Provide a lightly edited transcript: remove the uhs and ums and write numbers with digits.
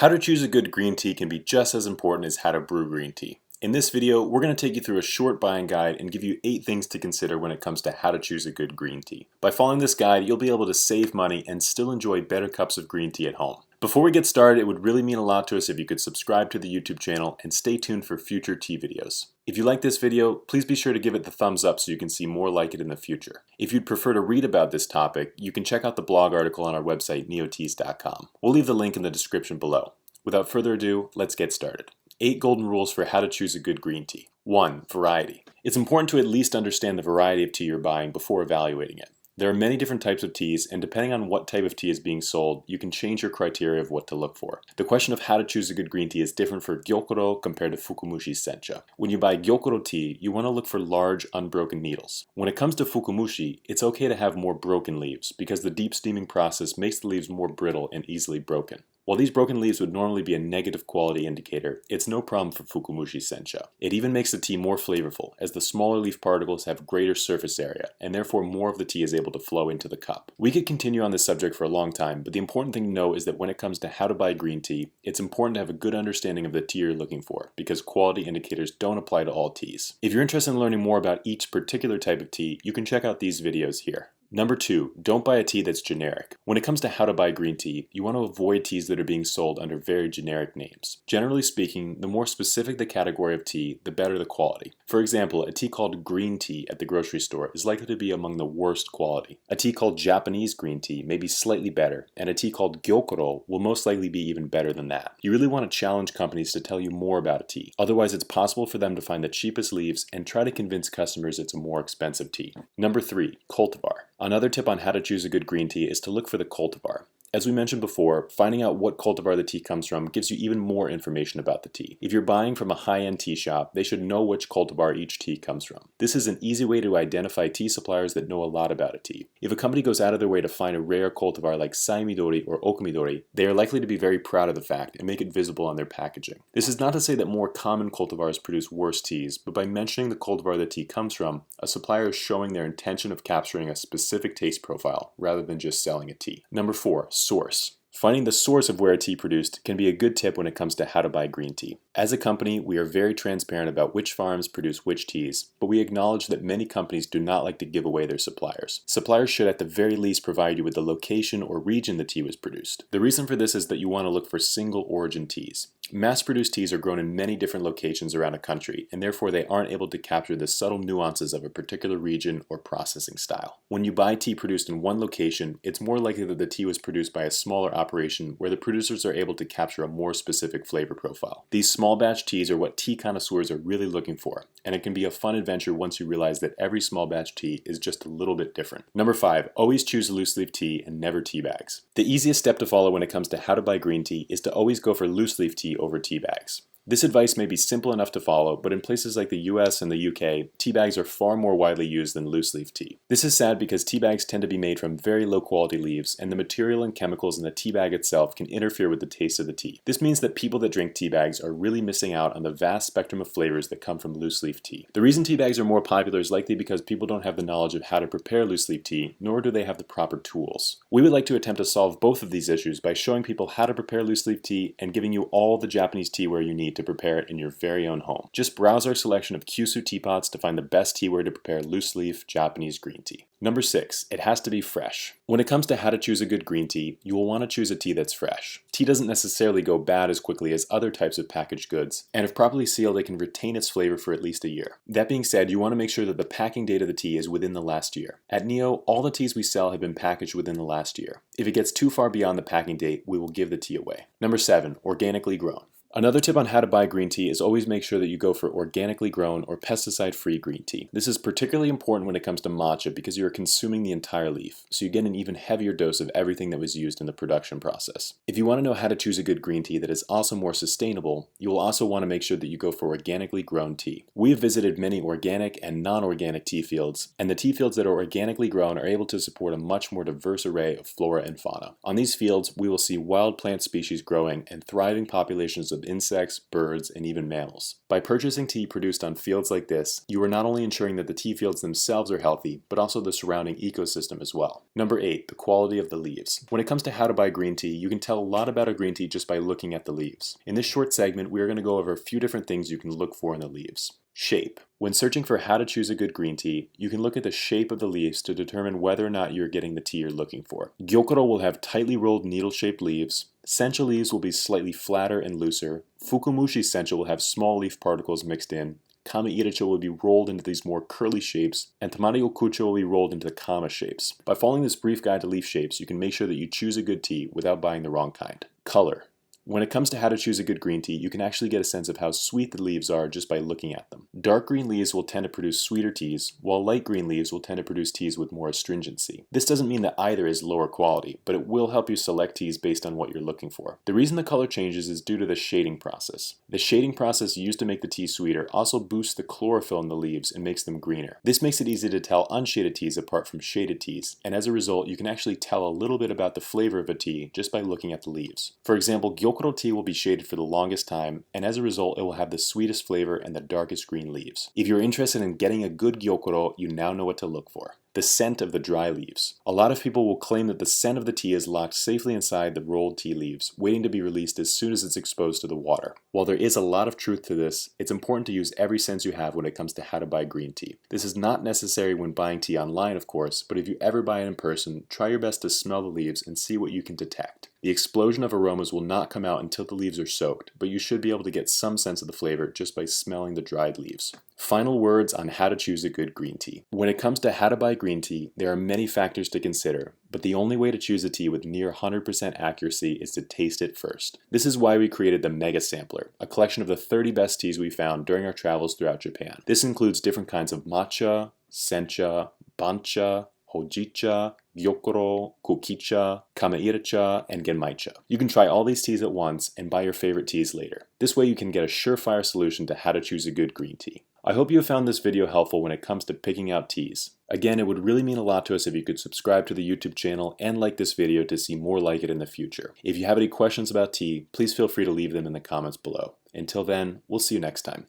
How to choose a good green tea can be just as important as how to brew green tea. In this video, we're going to take you through a short buying guide and give you 8 things to consider when it comes to how to choose a good green tea. By following this guide, you'll be able to save money and still enjoy better cups of green tea at home. Before we get started, it would really mean a lot to us if you could subscribe to the YouTube channel and stay tuned for future tea videos. If you like this video, please be sure to give it the thumbs up so you can see more like it in the future. If you'd prefer to read about this topic, you can check out the blog article on our website, neoteas.com. We'll leave the link in the description below. Without further ado, let's get started. 8 golden rules for how to choose a good green tea. 1. Variety. It's important to at least understand the variety of tea you're buying before evaluating it. There are many different types of teas, and depending on what type of tea is being sold, you can change your criteria of what to look for. The question of how to choose a good green tea is different for Gyokuro compared to Fukumushi Sencha. When you buy Gyokuro tea, you want to look for large, unbroken needles. When it comes to Fukumushi, it's okay to have more broken leaves, because the deep steaming process makes the leaves more brittle and easily broken. While these broken leaves would normally be a negative quality indicator, it's no problem for Fukumushi Sencha. It even makes the tea more flavorful, as the smaller leaf particles have greater surface area, and therefore more of the tea is able to flow into the cup. We could continue on this subject for a long time, but the important thing to know is that when it comes to how to buy green tea, it's important to have a good understanding of the tea you're looking for, because quality indicators don't apply to all teas. If you're interested in learning more about each particular type of tea, you can check out these videos here. Number 2, don't buy a tea that's generic. When it comes to how to buy green tea, you want to avoid teas that are being sold under very generic names. Generally speaking, the more specific the category of tea, the better the quality. For example, a tea called green tea at the grocery store is likely to be among the worst quality. A tea called Japanese green tea may be slightly better, and a tea called Gyokuro will most likely be even better than that. You really want to challenge companies to tell you more about a tea. Otherwise, it's possible for them to find the cheapest leaves and try to convince customers it's a more expensive tea. Number 3, Cultivar. Another tip on how to choose a good green tea is to look for the cultivar. As we mentioned before, finding out what cultivar the tea comes from gives you even more information about the tea. If you're buying from a high-end tea shop, they should know which cultivar each tea comes from. This is an easy way to identify tea suppliers that know a lot about a tea. If a company goes out of their way to find a rare cultivar like Saimidori or Okumidori, they are likely to be very proud of the fact and make it visible on their packaging. This is not to say that more common cultivars produce worse teas, but by mentioning the cultivar the tea comes from, a supplier is showing their intention of capturing a specific taste profile rather than just selling a tea. Number 4, source. Finding the source of where a tea produced can be a good tip when it comes to how to buy green tea. As a company, we are very transparent about which farms produce which teas, but we acknowledge that many companies do not like to give away their suppliers. Suppliers should at the very least provide you with the location or region the tea was produced. The reason for this is that you want to look for single origin teas. Mass-produced teas are grown in many different locations around a country, and therefore they aren't able to capture the subtle nuances of a particular region or processing style. When you buy tea produced in one location, it's more likely that the tea was produced by a smaller operation where the producers are able to capture a more specific flavor profile. These small batch teas are what tea connoisseurs are really looking for, and it can be a fun adventure once you realize that every small batch tea is just a little bit different. Number 5, always choose loose leaf tea and never tea bags. The easiest step to follow when it comes to how to buy green tea is to always go for loose leaf tea over tea bags. This advice may be simple enough to follow, but in places like the US and the UK, tea bags are far more widely used than loose leaf tea. This is sad because tea bags tend to be made from very low quality leaves, and the material and chemicals in the tea bag itself can interfere with the taste of the tea. This means that people that drink tea bags are really missing out on the vast spectrum of flavors that come from loose leaf tea. The reason tea bags are more popular is likely because people don't have the knowledge of how to prepare loose leaf tea, nor do they have the proper tools. We would like to attempt to solve both of these issues by showing people how to prepare loose leaf tea and giving you all the Japanese teaware you need to prepare it in your very own home. Just browse our selection of Kyushu teapots to find the best teaware to prepare loose leaf Japanese green tea. Number 6, it has to be fresh. When it comes to how to choose a good green tea, you will want to choose a tea that's fresh. Tea doesn't necessarily go bad as quickly as other types of packaged goods, and if properly sealed, it can retain its flavor for at least a year. That being said, you want to make sure that the packing date of the tea is within the last year. At Neo, all the teas we sell have been packaged within the last year. If it gets too far beyond the packing date, we will give the tea away. Number 7, organically grown. Another tip on how to buy green tea is always make sure that you go for organically grown or pesticide-free green tea. This is particularly important when it comes to matcha because you are consuming the entire leaf, so you get an even heavier dose of everything that was used in the production process. If you want to know how to choose a good green tea that is also more sustainable, you will also want to make sure that you go for organically grown tea. We have visited many organic and non-organic tea fields, and the tea fields that are organically grown are able to support a much more diverse array of flora and fauna. On these fields, we will see wild plant species growing and thriving populations of of insects, birds, and even mammals. By purchasing tea produced on fields like this, you are not only ensuring that the tea fields themselves are healthy, but also the surrounding ecosystem as well. Number 8, the quality of the leaves. When it comes to how to buy green tea, you can tell a lot about a green tea just by looking at the leaves. In this short segment, we are going to go over a few different things you can look for in the leaves. Shape. When searching for how to choose a good green tea, you can look at the shape of the leaves to determine whether or not you're getting the tea you're looking for. Gyokuro will have tightly rolled needle-shaped leaves. Sencha leaves will be slightly flatter and looser. Fukumushi sencha will have small leaf particles mixed in. Kama iracha will be rolled into these more curly shapes, and Tamari okucha will be rolled into the kama shapes. By following this brief guide to leaf shapes, you can make sure that you choose a good tea without buying the wrong kind. Color. When it comes to how to choose a good green tea, you can actually get a sense of how sweet the leaves are just by looking at them. Dark green leaves will tend to produce sweeter teas, while light green leaves will tend to produce teas with more astringency. This doesn't mean that either is lower quality, but it will help you select teas based on what you're looking for. The reason the color changes is due to the shading process. The shading process used to make the tea sweeter also boosts the chlorophyll in the leaves and makes them greener. This makes it easy to tell unshaded teas apart from shaded teas, and as a result, you can actually tell a little bit about the flavor of a tea just by looking at the leaves. For example, Gyokuro tea will be shaded for the longest time, and as a result it will have the sweetest flavor and the darkest green leaves. If you're interested in getting a good gyokuro, you now know what to look for. The scent of the dry leaves. A lot of people will claim that the scent of the tea is locked safely inside the rolled tea leaves, waiting to be released as soon as it's exposed to the water. While there is a lot of truth to this, it's important to use every sense you have when it comes to how to buy green tea. This is not necessary when buying tea online, of course, but if you ever buy it in person, try your best to smell the leaves and see what you can detect. The explosion of aromas will not come out until the leaves are soaked, but you should be able to get some sense of the flavor just by smelling the dried leaves. Final words on how to choose a good green tea. When it comes to how to buy green tea, there are many factors to consider, but the only way to choose a tea with near 100% accuracy is to taste it first. This is why we created the Mega Sampler, a collection of the 30 best teas we found during our travels throughout Japan. This includes different kinds of matcha, sencha, bancha, hojicha, gyokuro, kokicha, kamairacha, and genmaicha. You can try all these teas at once and buy your favorite teas later. This way you can get a surefire solution to how to choose a good green tea. I hope you have found this video helpful when it comes to picking out teas. Again, it would really mean a lot to us if you could subscribe to the YouTube channel and like this video to see more like it in the future. If you have any questions about tea, please feel free to leave them in the comments below. Until then, we'll see you next time.